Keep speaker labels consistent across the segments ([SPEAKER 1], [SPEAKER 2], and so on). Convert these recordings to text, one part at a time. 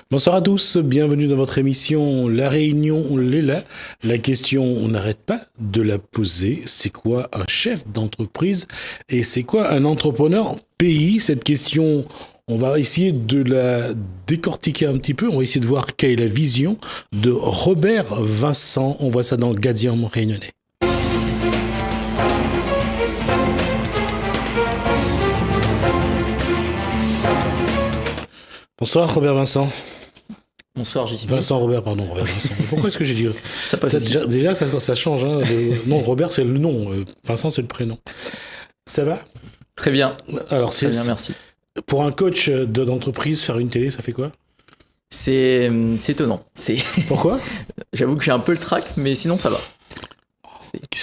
[SPEAKER 1] Bonsoir à tous, bienvenue dans votre émission La Réunion, on l'est là. La question, on n'arrête pas de la poser. C'est quoi un chef d'entreprise et c'est quoi un entrepreneur pays? Cette question, on va essayer de la décortiquer un petit peu. On va essayer de voir quelle est la vision de Robert Vincent. On voit ça dans Gadian réunionnais. Bonsoir Robert Vincent.
[SPEAKER 2] Bonsoir, JC.
[SPEAKER 1] Vincent Robert, pardon, Robert Vincent. Pourquoi est-ce que j'ai dit
[SPEAKER 2] Ça passe aussi.
[SPEAKER 1] déjà ça change. Hein, non, Robert c'est le nom, Vincent c'est le prénom. Ça va?
[SPEAKER 2] Très bien.
[SPEAKER 1] Alors
[SPEAKER 2] Très bien, merci.
[SPEAKER 1] Pour un coach d'entreprise, faire une télé, ça fait quoi?
[SPEAKER 2] C'est étonnant.
[SPEAKER 1] Pourquoi?
[SPEAKER 2] J'avoue que j'ai un peu le trac, mais sinon ça va.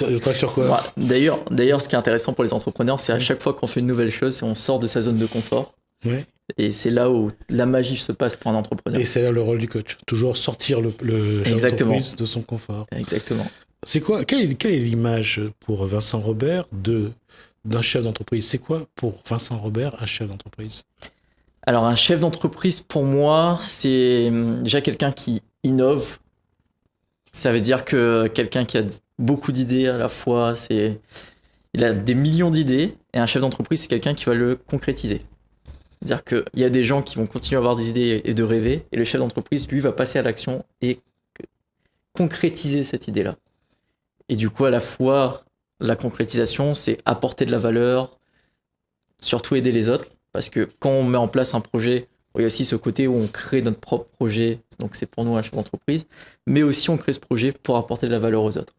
[SPEAKER 1] Le trac sur quoi?
[SPEAKER 2] Ouais, d'ailleurs, ce qui est intéressant pour les entrepreneurs, c'est à chaque fois qu'on fait une nouvelle chose, c'est on sort de sa zone de confort.
[SPEAKER 1] Ouais.
[SPEAKER 2] Et c'est là où la magie se passe pour un entrepreneur.
[SPEAKER 1] Et c'est là le rôle du coach. Toujours sortir le chef d'entreprise de son confort.
[SPEAKER 2] Exactement.
[SPEAKER 1] C'est quoi? Quelle est l'image pour Vincent Robert d'un chef d'entreprise? C'est quoi pour Vincent Robert un chef d'entreprise?
[SPEAKER 2] Alors un chef d'entreprise pour moi, c'est déjà quelqu'un qui innove. Ça veut dire que quelqu'un qui a beaucoup d'idées à la fois, il a des millions d'idées, et un chef d'entreprise, c'est quelqu'un qui va le concrétiser. C'est-à-dire qu'il y a des gens qui vont continuer à avoir des idées et de rêver, et le chef d'entreprise, lui, va passer à l'action et concrétiser cette idée-là. Et du coup, à la fois, la concrétisation, c'est apporter de la valeur, surtout aider les autres, parce que quand on met en place un projet, il y a aussi ce côté où on crée notre propre projet, donc c'est pour nous un chef d'entreprise, mais aussi on crée ce projet pour apporter de la valeur aux autres.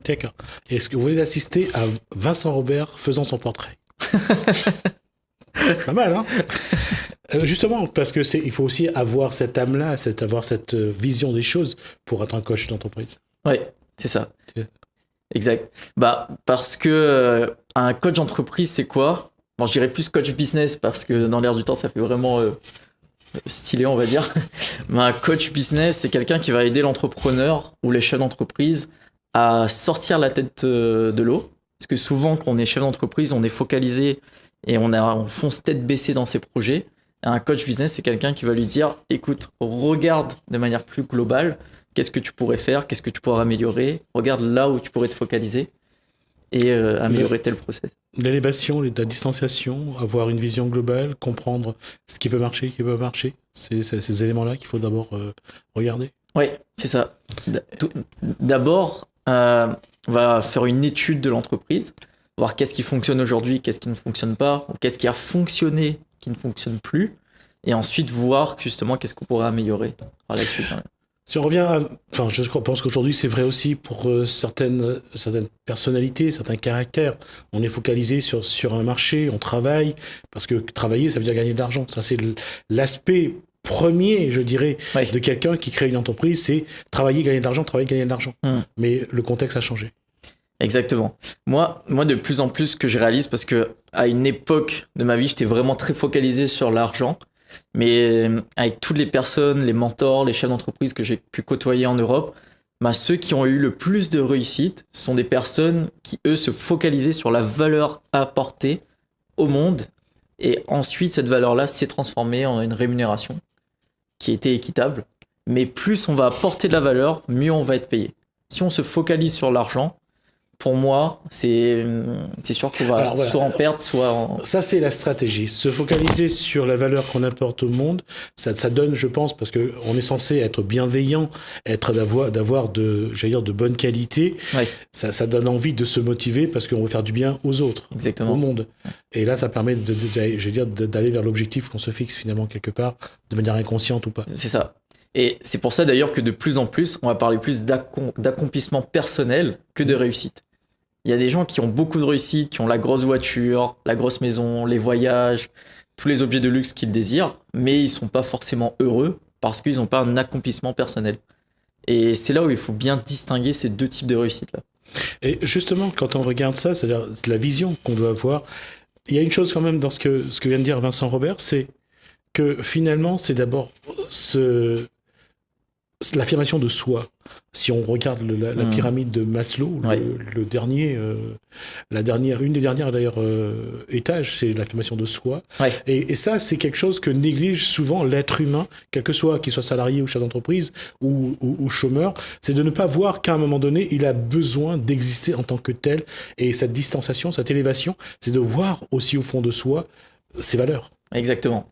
[SPEAKER 1] D'accord. Est-ce que vous voulez assister à Vincent Robert faisant son portrait? Pas mal, hein? Justement, parce que il faut aussi avoir cette âme-là, avoir cette vision des choses pour être un coach d'entreprise.
[SPEAKER 2] Oui, c'est ça. Exact. Parce que un coach d'entreprise, c'est quoi? Bon, je dirais plus coach business parce que dans l'air du temps, ça fait vraiment stylé, on va dire. Mais un coach business, c'est quelqu'un qui va aider l'entrepreneur ou les chefs d'entreprise à sortir la tête de l'eau. Parce que souvent, quand on est chef d'entreprise, on est focalisé et on fonce tête baissée dans ses projets. Et un coach business, c'est quelqu'un qui va lui dire, écoute, regarde de manière plus globale, qu'est-ce que tu pourrais faire, qu'est-ce que tu pourrais améliorer, regarde là où tu pourrais te focaliser et améliorer tel process.
[SPEAKER 1] L'élévation, la distanciation, avoir une vision globale, comprendre ce qui peut marcher, ce qui peut pas marcher, c'est ces éléments-là qu'il faut d'abord regarder.
[SPEAKER 2] Oui, c'est ça. D'abord, on va faire une étude de l'entreprise, voir qu'est-ce qui fonctionne aujourd'hui, qu'est-ce qui ne fonctionne pas, ou qu'est-ce qui a fonctionné, qui ne fonctionne plus, et ensuite voir justement qu'est-ce qu'on pourrait améliorer par la suite.
[SPEAKER 1] Si on revient je pense qu'aujourd'hui c'est vrai aussi pour certaines personnalités, certains caractères. On est focalisé sur un marché, on travaille, parce que travailler ça veut dire gagner de l'argent. Ça c'est l'aspect premier, je dirais, de quelqu'un qui crée une entreprise, c'est travailler, gagner de l'argent, travailler, gagner de l'argent. Mais le contexte a changé.
[SPEAKER 2] Exactement. Moi, de plus en plus, ce que je réalise, parce que à une époque de ma vie, j'étais vraiment très focalisé sur l'argent, mais avec toutes les personnes, les mentors, les chefs d'entreprise que j'ai pu côtoyer en Europe, ceux qui ont eu le plus de réussite sont des personnes qui, eux, se focalisaient sur la valeur apportée au monde, et ensuite, cette valeur-là s'est transformée en une rémunération qui était équitable. Mais plus on va apporter de la valeur, mieux on va être payé. Si on se focalise sur l'argent, pour moi, c'est sûr qu'on va soit en perdre, soit en...
[SPEAKER 1] Ça, c'est la stratégie. Se focaliser sur la valeur qu'on apporte au monde, ça donne, je pense, parce que on est censé être bienveillant, d'avoir de bonne qualité.
[SPEAKER 2] Ouais.
[SPEAKER 1] Ça donne envie de se motiver parce qu'on veut faire du bien aux autres,
[SPEAKER 2] exactement,
[SPEAKER 1] au monde. Et là, ça permet d'aller vers l'objectif qu'on se fixe finalement quelque part, de manière inconsciente ou pas.
[SPEAKER 2] C'est ça. Et c'est pour ça d'ailleurs que de plus en plus, on va parler plus d'accomplissement personnel que de réussite. Il y a des gens qui ont beaucoup de réussite, qui ont la grosse voiture, la grosse maison, les voyages, tous les objets de luxe qu'ils désirent, mais ils sont pas forcément heureux parce qu'ils n'ont pas un accomplissement personnel. Et c'est là où il faut bien distinguer ces deux types de réussite-là.
[SPEAKER 1] Et justement, quand on regarde ça, c'est-à-dire la vision qu'on doit avoir, il y a une chose quand même dans ce que vient de dire Vincent Robert, c'est que finalement, c'est d'abord l'affirmation de soi. Si on regarde la pyramide de Maslow, le dernier, une des dernières d'ailleurs étages, c'est l'affirmation de soi.
[SPEAKER 2] Ouais.
[SPEAKER 1] Et ça, c'est quelque chose que néglige souvent l'être humain, quel que soit qu'il soit salarié ou chef d'entreprise ou chômeur, c'est de ne pas voir qu'à un moment donné, il a besoin d'exister en tant que tel. Et cette distanciation, cette élévation, c'est de voir aussi au fond de soi ses valeurs.
[SPEAKER 2] Exactement.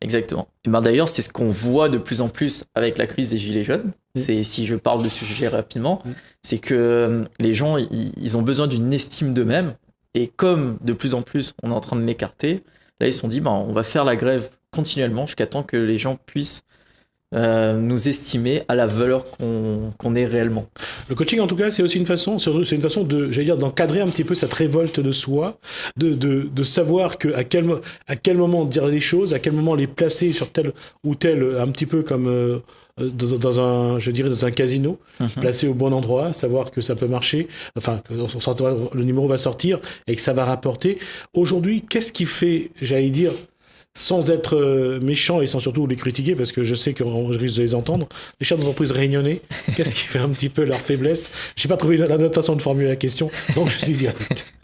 [SPEAKER 2] Exactement. Et ben d'ailleurs, c'est ce qu'on voit de plus en plus avec la crise des Gilets jaunes. C'est, si je parle de ce sujet rapidement, c'est que les gens, ils ont besoin d'une estime d'eux-mêmes. Et comme de plus en plus, on est en train de l'écarter, là, ils se sont dit, ben, on va faire la grève continuellement jusqu'à temps que les gens puissent nous estimer à la valeur qu'on est réellement.
[SPEAKER 1] Le coaching, en tout cas, c'est aussi une façon de, j'allais dire, d'encadrer un petit peu cette révolte de soi, de savoir à quel moment dire les choses, à quel moment les placer sur tel ou tel, un petit peu comme dans un casino, placé au bon endroit, savoir que ça peut marcher, enfin, que le numéro va sortir et que ça va rapporter. Aujourd'hui, qu'est-ce qui fait, j'allais dire, sans être méchant et sans surtout les critiquer, parce que je sais qu'on risque de les entendre, les chefs d'entreprise réunionnais, qu'est-ce qui fait un petit peu leur faiblesse? J'ai pas trouvé la bonne façon de formuler la question, donc je suis direct.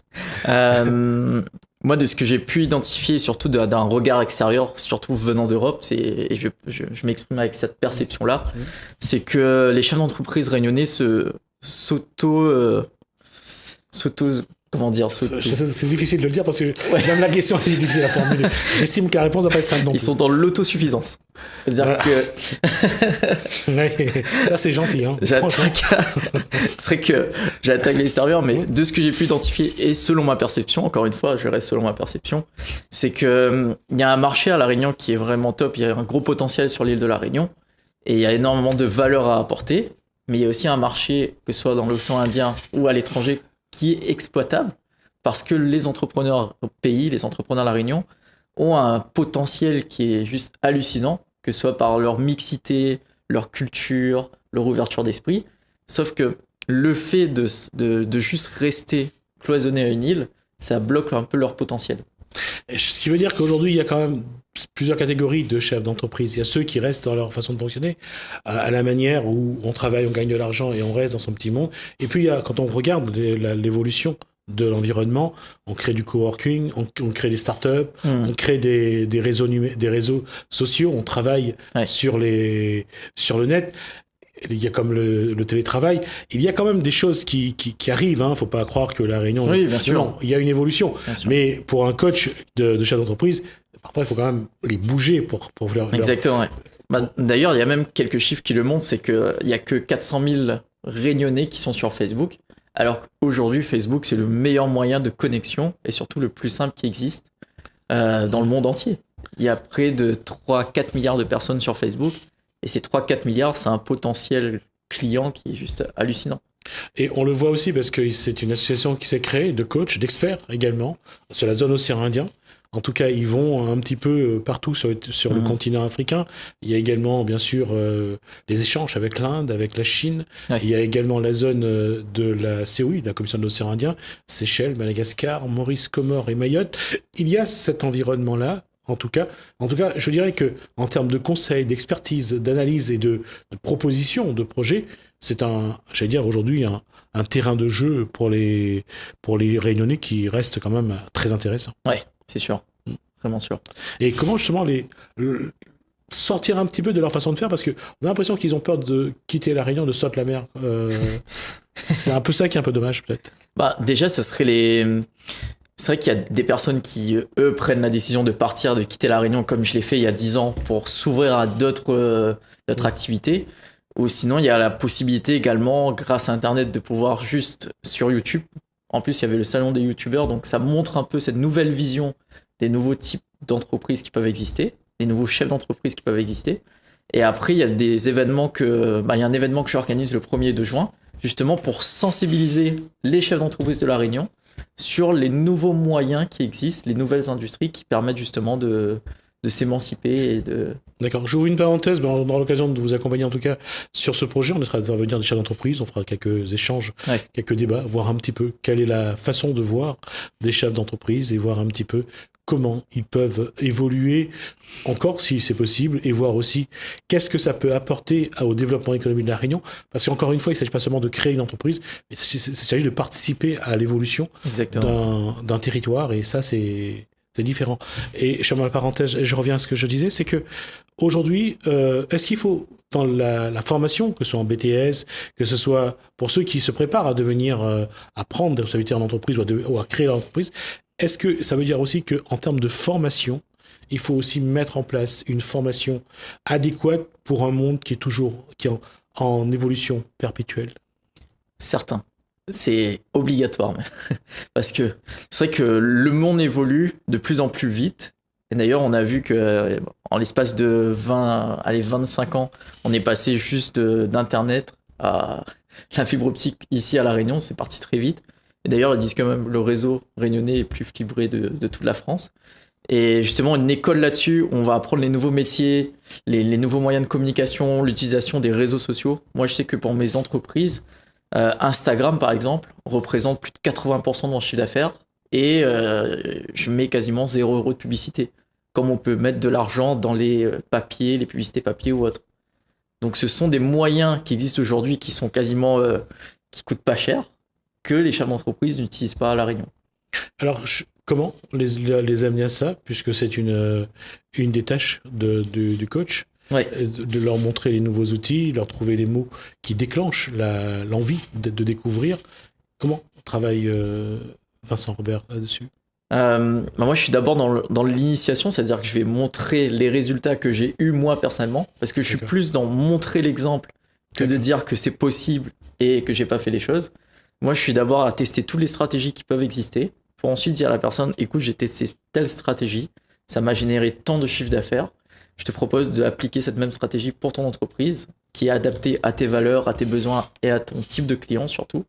[SPEAKER 2] Moi, de ce que j'ai pu identifier, surtout d'un regard extérieur, surtout venant d'Europe, et je m'exprime avec cette perception-là, c'est que les chefs d'entreprise réunionnais
[SPEAKER 1] c'est difficile de le dire parce que même la question est difficile à formuler. J'estime que la réponse ne doit pas être simple non plus.
[SPEAKER 2] Ils sont dans l'autosuffisance. C'est-à-dire que...
[SPEAKER 1] Là, c'est gentil. Hein,
[SPEAKER 2] j'attaque les serveurs, mais de ce que j'ai pu identifier, et selon ma perception, encore une fois, je reste selon ma perception, c'est qu'il y a un marché à La Réunion qui est vraiment top. Il y a un gros potentiel sur l'île de La Réunion et il y a énormément de valeur à apporter. Mais il y a aussi un marché, que ce soit dans l'océan Indien ou à l'étranger, qui est exploitable parce que les entrepreneurs au pays, les entrepreneurs à La Réunion ont un potentiel qui est juste hallucinant, que ce soit par leur mixité, leur culture, leur ouverture d'esprit. Sauf que le fait de juste rester cloisonné à une île, ça bloque un peu leur potentiel.
[SPEAKER 1] Ce qui veut dire qu'aujourd'hui, il y a quand même plusieurs catégories de chefs d'entreprise. Il y a ceux qui restent dans leur façon de fonctionner, à la manière où on travaille, on gagne de l'argent et on reste dans son petit monde. Et puis, quand on regarde l'évolution de l'environnement, on crée du coworking, on crée des startups, on crée des réseaux sociaux, on travaille sur le net. Il y a comme le télétravail, il y a quand même des choses qui arrivent, hein. Faut pas croire que La Réunion...
[SPEAKER 2] Oui, bien sûr.
[SPEAKER 1] Non, il y a une évolution. Mais pour un coach de chef d'entreprise, parfois il faut quand même les bouger pour
[SPEAKER 2] Exactement, ouais. Bah, d'ailleurs, il y a même quelques chiffres qui le montrent, c'est qu'il y a que 400 000 Réunionnais qui sont sur Facebook, alors qu'aujourd'hui, Facebook, c'est le meilleur moyen de connexion et surtout le plus simple qui existe dans le monde entier. Il y a près de 3-4 milliards de personnes sur Facebook. Et ces 3-4 milliards, c'est un potentiel client qui est juste hallucinant.
[SPEAKER 1] Et on le voit aussi parce que c'est une association qui s'est créée de coachs, d'experts également, sur la zone océan Indien. En tout cas, ils vont un petit peu partout sur le continent africain. Il y a également, bien sûr, les échanges avec l'Inde, avec la Chine. Ouais. Il y a également la zone de la COI, la Commission de l'océan Indien, Seychelles, Madagascar, Maurice, Comores et Mayotte. Il y a cet environnement-là. En tout cas, je dirais que en termes de conseils, d'expertise, d'analyse et de propositions, de projets, c'est aujourd'hui un terrain de jeu pour les Réunionnais qui reste quand même très intéressant.
[SPEAKER 2] Ouais, c'est sûr, vraiment sûr.
[SPEAKER 1] Et comment justement sortir un petit peu de leur façon de faire, parce que on a l'impression qu'ils ont peur de quitter La Réunion, de sauter la mer. C'est un peu ça qui est un peu dommage peut-être.
[SPEAKER 2] Bah déjà, ce serait C'est vrai qu'il y a des personnes qui, eux, prennent la décision de partir, de quitter La Réunion, comme je l'ai fait il y a 10 ans, pour s'ouvrir à d'autres activités. Ou sinon, il y a la possibilité également, grâce à Internet, de pouvoir juste sur YouTube. En plus, il y avait le salon des YouTubeurs, donc ça montre un peu cette nouvelle vision des nouveaux types d'entreprises qui peuvent exister, des nouveaux chefs d'entreprise qui peuvent exister. Et après, il y a des événements il y a un événement que j'organise le 1er de juin, justement pour sensibiliser les chefs d'entreprise de La Réunion sur les nouveaux moyens qui existent, les nouvelles industries qui permettent justement de s'émanciper et de...
[SPEAKER 1] D'accord, j'ouvre une parenthèse, on aura l'occasion de vous accompagner en tout cas sur ce projet, on essaiera d'intervenir des chefs d'entreprise, on fera quelques échanges, quelques débats, voir un petit peu quelle est la façon de voir des chefs d'entreprise et voir un petit peu comment ils peuvent évoluer encore, si c'est possible, et voir aussi qu'est-ce que ça peut apporter au développement économique de la Réunion. Parce qu'encore une fois, il ne s'agit pas seulement de créer une entreprise, mais il s'agit de participer à l'évolution d'un territoire, et ça, c'est différent. Et je ferme la parenthèse, et je reviens à ce que je disais, c'est que aujourd'hui, est-ce qu'il faut, dans la formation, que ce soit en BTS, que ce soit pour ceux qui se préparent à devenir, à prendre des responsabilités en entreprise ou à créer leur entreprise, est-ce que ça veut dire aussi qu'en termes de formation, il faut aussi mettre en place une formation adéquate pour un monde qui est en évolution perpétuelle?
[SPEAKER 2] Certain. C'est obligatoire. Parce que c'est vrai que le monde évolue de plus en plus vite. Et d'ailleurs, on a vu que en l'espace de 25 ans, on est passé juste d'Internet à la fibre optique ici à La Réunion. C'est parti très vite. Et d'ailleurs, ils disent quand même le réseau réunionnais est plus fibré de toute la France. Et justement, une école là-dessus, on va apprendre les nouveaux métiers, les nouveaux moyens de communication, l'utilisation des réseaux sociaux. Moi, je sais que pour mes entreprises, Instagram, par exemple, représente plus de 80% de mon chiffre d'affaires et je mets quasiment 0 € de publicité. Comme on peut mettre de l'argent dans les papiers, les publicités papier ou autres. Donc, ce sont des moyens qui existent aujourd'hui qui sont quasiment, qui coûtent pas cher, que les chefs d'entreprise n'utilisent pas à La Réunion.
[SPEAKER 1] Alors, comment les amener à ça, puisque c'est une des tâches du coach,
[SPEAKER 2] Ouais.
[SPEAKER 1] de leur montrer les nouveaux outils, leur trouver les mots qui déclenchent l'envie de découvrir. Comment travaille Vincent Robert là-dessus?
[SPEAKER 2] Moi, je suis d'abord dans l'initiation, c'est-à-dire que je vais montrer les résultats que j'ai eus moi personnellement, parce que je suis plus dans montrer l'exemple que de dire que c'est possible et que j'ai pas fait les choses. Moi, je suis d'abord à tester toutes les stratégies qui peuvent exister, pour ensuite dire à la personne, écoute, j'ai testé telle stratégie, ça m'a généré tant de chiffre d'affaires, je te propose d'appliquer cette même stratégie pour ton entreprise, qui est adaptée à tes valeurs, à tes besoins et à ton type de client surtout.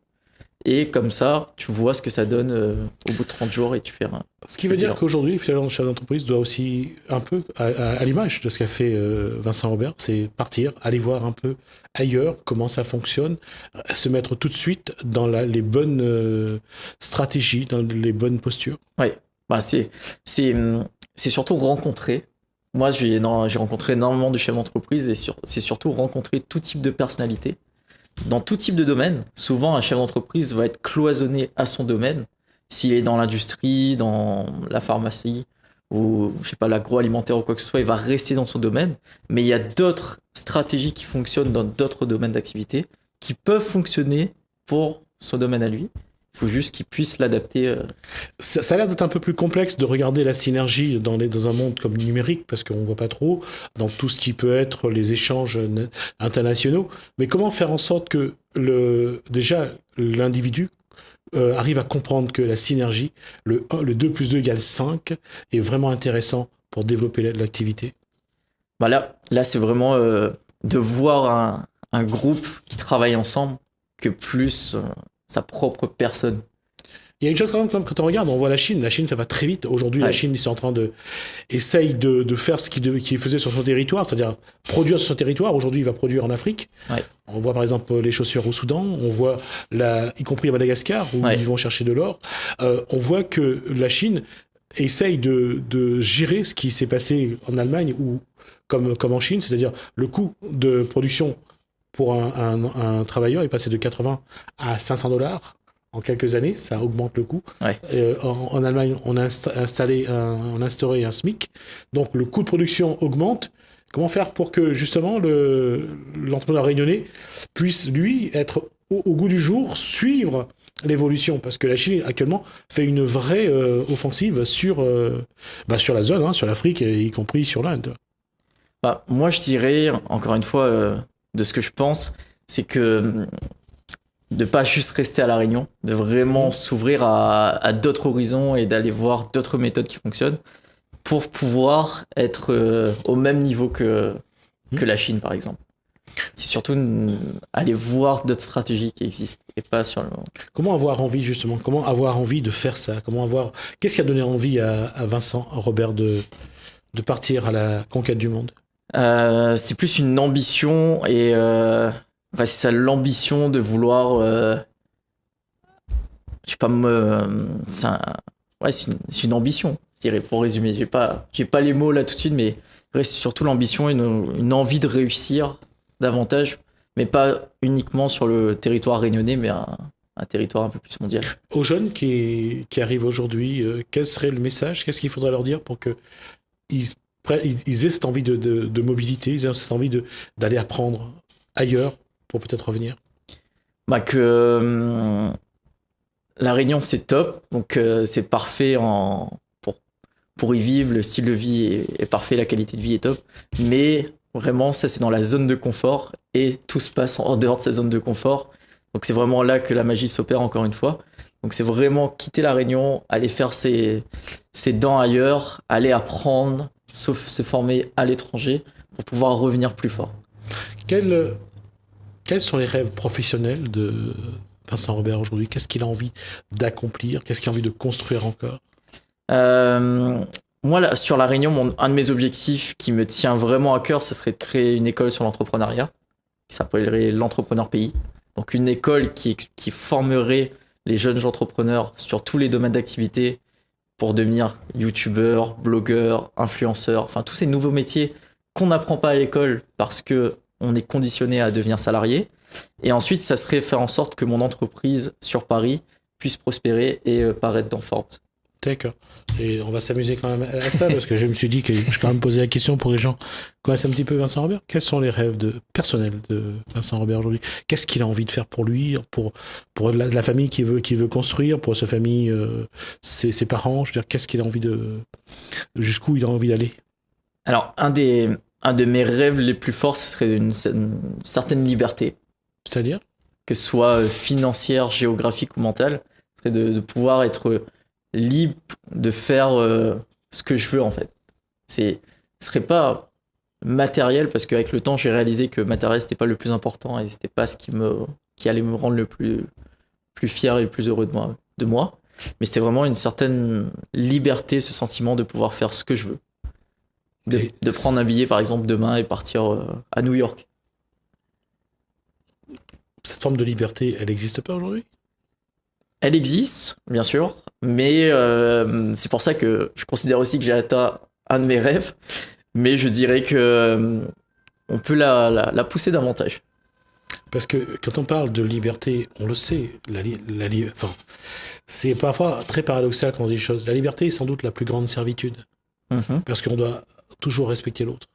[SPEAKER 2] Et comme ça, tu vois ce que ça donne au bout de 30 jours et tu fais un...
[SPEAKER 1] Ce qui veut dire qu'aujourd'hui, finalement, le chef d'entreprise doit aussi, un peu, à l'image de ce qu'a fait Vincent Robert, c'est partir, aller voir un peu ailleurs comment ça fonctionne, se mettre tout de suite dans les bonnes stratégies, dans les bonnes postures.
[SPEAKER 2] Oui, bah c'est surtout rencontrer. Moi, j'ai rencontré énormément de chefs d'entreprise et c'est surtout rencontrer tout type de personnalité. Dans tout type de domaine, souvent un chef d'entreprise va être cloisonné à son domaine. S'il est dans l'industrie, dans la pharmacie ou je sais pas l'agroalimentaire ou quoi que ce soit, il va rester dans son domaine. Mais il y a d'autres stratégies qui fonctionnent dans d'autres domaines d'activité qui peuvent fonctionner pour son domaine à lui. Il faut juste qu'il puisse l'adapter.
[SPEAKER 1] Ça a l'air d'être un peu plus complexe de regarder la synergie dans un monde comme numérique, parce qu'on ne voit pas trop, dans tout ce qui peut être les échanges internationaux. Mais comment faire en sorte que déjà l'individu arrive à comprendre que la synergie, le 2 plus 2 égale 5, est vraiment intéressant pour développer l'activité?
[SPEAKER 2] Bah là c'est vraiment de voir un groupe qui travaille ensemble que plus... sa propre personne.
[SPEAKER 1] Il y a une chose quand même, quand on regarde, on voit la Chine, ça va très vite. Aujourd'hui,
[SPEAKER 2] Ouais.
[SPEAKER 1] La Chine, ils sont en train essaye de faire ce qu'il faisait sur son territoire, c'est-à-dire produire sur son territoire. Aujourd'hui, il va produire en Afrique.
[SPEAKER 2] Ouais.
[SPEAKER 1] On voit par exemple les chaussures au Soudan, on voit y compris à Madagascar, où
[SPEAKER 2] Ouais.
[SPEAKER 1] ils vont chercher de l'or. On voit que la Chine essaye de gérer ce qui s'est passé en Allemagne ou comme en Chine, c'est-à-dire le coût de production pour un travailleur est passé de 80 à 500 $ en quelques années, ça augmente le coût.
[SPEAKER 2] Ouais.
[SPEAKER 1] En Allemagne, on a instauré un SMIC, donc le coût de production augmente. Comment faire pour que justement l'entrepreneur réunionnais puisse, lui, être au goût du jour, suivre l'évolution? Parce que la Chine, actuellement, fait une vraie offensive sur la zone, sur l'Afrique, y compris sur l'Inde.
[SPEAKER 2] Bah, moi, je dirais, encore une fois, de ce que je pense, c'est que de pas juste rester à La Réunion, de vraiment s'ouvrir à d'autres horizons et d'aller voir d'autres méthodes qui fonctionnent pour pouvoir être au même niveau que la Chine, par exemple. C'est surtout aller voir d'autres stratégies qui existent et pas sur le...
[SPEAKER 1] Comment avoir envie, justement? Comment avoir envie de faire ça? Qu'est-ce qui a donné envie à Vincent Robert de partir à la conquête du monde?
[SPEAKER 2] C'est plus une ambition et c'est ça, l'ambition de vouloir je sais pas c'est une ambition, je dirais, pour résumer. J'ai pas les mots là tout de suite, mais c'est surtout l'ambition et une envie de réussir davantage, mais pas uniquement sur le territoire réunionnais, mais un territoire un peu plus mondial.
[SPEAKER 1] Aux jeunes qui arrivent aujourd'hui, quel serait le message? Qu'est-ce qu'il faudrait leur dire pour que ils aient cette envie de mobilité, ils aient cette envie d'aller apprendre ailleurs pour peut-être revenir?
[SPEAKER 2] Bah que la Réunion c'est top, donc c'est parfait pour y vivre, le style de vie est parfait, la qualité de vie est top, mais vraiment ça c'est dans la zone de confort et tout se passe en dehors de sa zone de confort, donc c'est vraiment là que la magie s'opère encore une fois. Donc c'est vraiment quitter la Réunion, aller faire ses dents ailleurs, aller apprendre, se former à l'étranger pour pouvoir revenir plus fort.
[SPEAKER 1] Quels sont les rêves professionnels de Vincent Robert aujourd'hui? Qu'est-ce qu'il a envie d'accomplir? Qu'est-ce qu'il a envie de construire encore?
[SPEAKER 2] Moi, là, sur La Réunion, un de mes objectifs qui me tient vraiment à cœur, ce serait de créer une école sur l'entrepreneuriat qui s'appellerait l'Entrepreneur Pays. Donc une école qui formerait les jeunes entrepreneurs sur tous les domaines d'activité pour devenir youtubeurs, blogueurs, influenceurs, enfin tous ces nouveaux métiers qu'on n'apprend pas à l'école parce que on est conditionné à devenir salarié. Et ensuite, ça serait faire en sorte que mon entreprise sur Paris puisse prospérer et paraître dans Forbes.
[SPEAKER 1] D'accord. Et on va s'amuser quand même à ça, parce que je me suis dit que je vais quand même poser la question pour les gens qui connaissent un petit peu Vincent Robert. Quels sont les rêves personnels de Vincent Robert aujourd'hui? Qu'est-ce qu'il a envie de faire pour lui, pour la famille qu'il veut construire, pour sa famille, ses parents? Je veux dire, qu'est-ce qu'il a envie jusqu'où il a envie d'aller?
[SPEAKER 2] Alors, un de mes rêves les plus forts, ce serait une certaine liberté.
[SPEAKER 1] C'est-à-dire?
[SPEAKER 2] Que ce soit financière, géographique ou mentale, ce serait de pouvoir être libre de faire ce que je veux en fait. Ce serait pas matériel, parce qu'avec le temps j'ai réalisé que matériel c'était pas le plus important et c'était pas ce qui allait me rendre le plus fier et le plus heureux de moi. Mais c'était vraiment une certaine liberté, ce sentiment de pouvoir faire ce que je veux. De prendre un billet par exemple demain et partir à New York.
[SPEAKER 1] Cette forme de liberté, elle n'existe pas aujourd'hui?
[SPEAKER 2] Elle existe, bien sûr, mais c'est pour ça que je considère aussi que j'ai atteint un de mes rêves, mais je dirais que on peut la pousser davantage.
[SPEAKER 1] Parce que quand on parle de liberté, on le sait, enfin, c'est parfois très paradoxal quand on dit des choses. La liberté est sans doute la plus grande servitude, parce qu'on doit toujours respecter l'autre.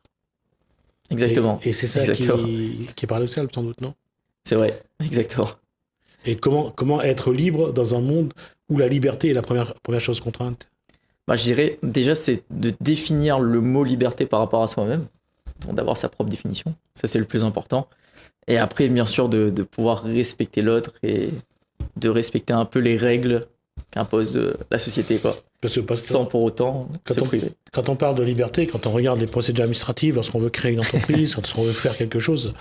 [SPEAKER 2] Exactement.
[SPEAKER 1] Et c'est ça qui est paradoxal, sans doute, non?
[SPEAKER 2] C'est vrai, exactement.
[SPEAKER 1] Et comment être libre dans un monde où la liberté est la première chose contrainte?
[SPEAKER 2] Bah, je dirais déjà c'est de définir le mot liberté par rapport à soi-même, donc d'avoir sa propre définition, ça c'est le plus important. Et après bien sûr de pouvoir respecter l'autre et de respecter un peu les règles qu'impose la société, quoi. Sans pour autant se priver.
[SPEAKER 1] Quand on parle de liberté, quand on regarde les procédures administratives, lorsqu'on veut créer une entreprise, quand on veut faire quelque chose,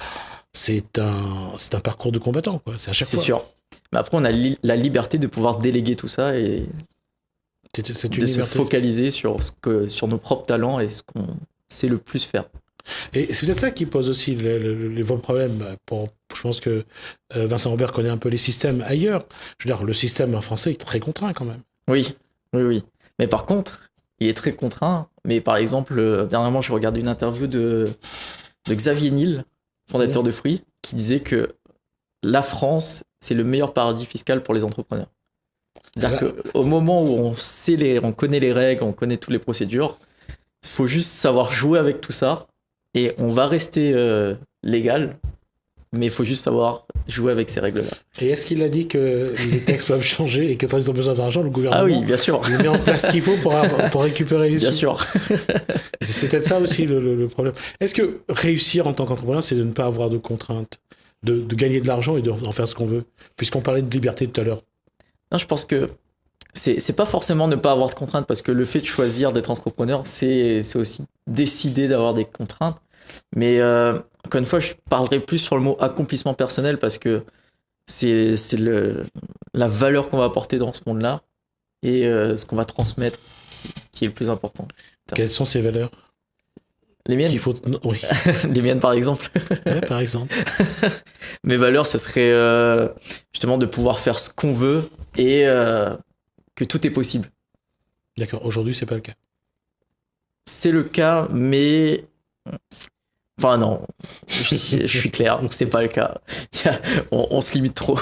[SPEAKER 1] c'est un parcours de combattant, quoi. C'est à chaque fois. C'est sûr.
[SPEAKER 2] Mais après, on a la liberté de pouvoir déléguer tout ça et se focaliser sur nos propres talents et ce qu'on sait le plus faire.
[SPEAKER 1] Et c'est peut-être ça qui pose aussi les vrais problèmes. Je pense que Vincent Robert connaît un peu les systèmes ailleurs. Je veux dire, le système français est très contraint quand même.
[SPEAKER 2] Oui. Mais par contre, il est très contraint. Mais par exemple, dernièrement, je regardais une interview de Xavier Niel, fondateur de Free, qui disait que la France, c'est le meilleur paradis fiscal pour les entrepreneurs. C'est-à-dire qu'au moment où on connaît les règles, on connaît toutes les procédures, il faut juste savoir jouer avec tout ça et on va rester légal, mais il faut juste savoir jouer avec ces règles-là.
[SPEAKER 1] Et est-ce qu'il a dit que les textes peuvent changer et que quand ils ont besoin d'argent, le gouvernement
[SPEAKER 2] bien sûr.
[SPEAKER 1] Il met en place ce qu'il faut pour récupérer les sous?
[SPEAKER 2] Bien sûr.
[SPEAKER 1] C'est peut-être ça aussi le problème. Est-ce que réussir en tant qu'entrepreneur, c'est de ne pas avoir de contraintes, de gagner de l'argent et d'en faire ce qu'on veut? Puisqu'on parlait de liberté tout à l'heure.
[SPEAKER 2] Non, je pense que c'est pas forcément ne pas avoir de contraintes, parce que le fait de choisir d'être entrepreneur, c'est aussi décider d'avoir des contraintes. Mais encore une fois, je parlerai plus sur le mot accomplissement personnel, parce que c'est la valeur qu'on va apporter dans ce monde-là et ce qu'on va transmettre qui est le plus important.
[SPEAKER 1] Quelles sont ces valeurs?
[SPEAKER 2] Les miennes?
[SPEAKER 1] Oui.
[SPEAKER 2] Les miennes, par exemple.
[SPEAKER 1] Ouais, par exemple.
[SPEAKER 2] Mes valeurs, ça serait justement de pouvoir faire ce qu'on veut et que tout est possible.
[SPEAKER 1] D'accord. Aujourd'hui, c'est pas le cas.
[SPEAKER 2] C'est le cas, mais... Enfin non, je suis clair, c'est pas le cas. On se limite trop.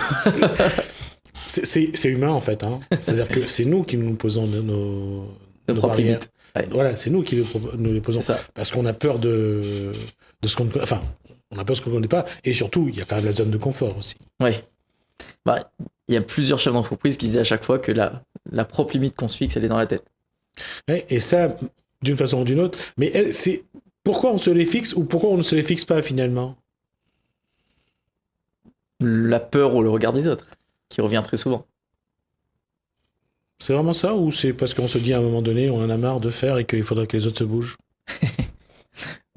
[SPEAKER 1] C'est humain en fait. Hein. C'est-à-dire que c'est nous qui nous posons nos
[SPEAKER 2] propres
[SPEAKER 1] barrières.
[SPEAKER 2] limites. Ouais.
[SPEAKER 1] Voilà, c'est nous qui nous les posons.
[SPEAKER 2] C'est ça.
[SPEAKER 1] Parce qu'on a peur de ce qu'on ne connaît. Enfin, on a peur de ce qu'on ne connaît pas. Et surtout, il y a quand même la zone de confort aussi.
[SPEAKER 2] Ouais. Bah, il y a plusieurs chefs d'entreprise qui disent à chaque fois que la propre limite qu'on se fixe, elle est dans la tête.
[SPEAKER 1] Ouais, et ça, d'une façon ou d'une autre. Mais c'est pourquoi on se les fixe ou pourquoi on ne se les fixe pas finalement?
[SPEAKER 2] La peur ou le regard des autres, qui revient très souvent.
[SPEAKER 1] C'est vraiment ça ou c'est parce qu'on se dit à un moment donné, on en a marre de faire et qu'il faudrait que les autres se bougent?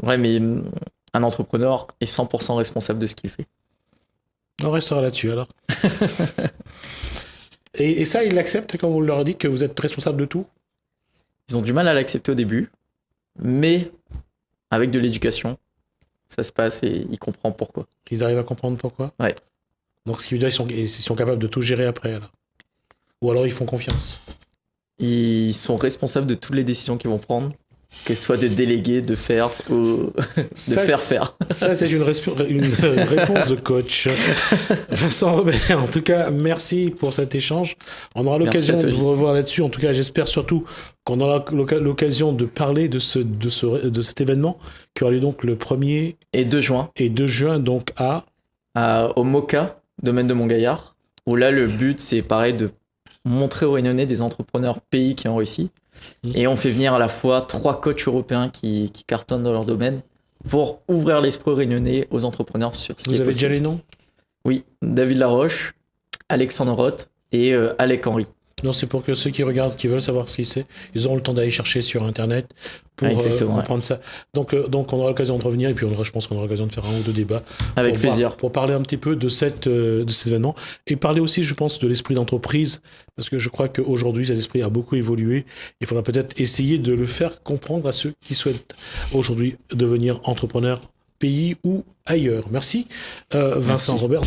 [SPEAKER 2] Ouais, mais un entrepreneur est 100% responsable de ce qu'il fait.
[SPEAKER 1] On restera là-dessus alors. Et ça, ils l'acceptent quand vous leur dites que vous êtes responsable de tout?
[SPEAKER 2] Ils ont du mal à l'accepter au début, mais avec de l'éducation, ça se passe et ils comprennent pourquoi.
[SPEAKER 1] Ils arrivent à comprendre pourquoi?
[SPEAKER 2] Ouais.
[SPEAKER 1] Donc ce qui veut dire qu'ils sont capables de tout gérer après alors. Ou alors ils font confiance.
[SPEAKER 2] Ils sont responsables de toutes les décisions qu'ils vont prendre, qu'elles soient de déléguer, de faire ou de faire.
[SPEAKER 1] Ça, c'est une réponse de coach. Vincent Robert, en tout cas, merci pour cet échange. On aura l'occasion de vous revoir là-dessus. En tout cas, j'espère surtout qu'on aura l'occasion de parler de cet événement qui aura lieu donc le 1er
[SPEAKER 2] et 2 juin.
[SPEAKER 1] Et 2 juin, donc
[SPEAKER 2] au MOCA, domaine de Montgaillard, où là, le but, c'est pareil de montrer aux Réunionnais des entrepreneurs pays qui ont réussi. Et on fait venir à la fois 3 coachs européens qui cartonnent dans leur domaine pour ouvrir l'esprit réunionnais aux entrepreneurs sur ce qui est possible.
[SPEAKER 1] Vous avez déjà les noms?
[SPEAKER 2] Oui, David Laroche, Alexandre Roth et Alec Henry.
[SPEAKER 1] Non, c'est pour que ceux qui regardent, qui veulent savoir ce qui c'est, ils auront le temps d'aller chercher sur Internet pour comprendre ça. Donc on aura l'occasion de revenir et puis je pense qu'on aura l'occasion de faire 1 ou 2 débats.
[SPEAKER 2] Avec plaisir.
[SPEAKER 1] Pour parler un petit peu de cet événement et parler aussi, je pense, de l'esprit d'entreprise parce que je crois qu'aujourd'hui, cet esprit a beaucoup évolué. Il faudra peut-être essayer de le faire comprendre à ceux qui souhaitent aujourd'hui devenir entrepreneurs, pays ou ailleurs. Merci, Vincent Robert.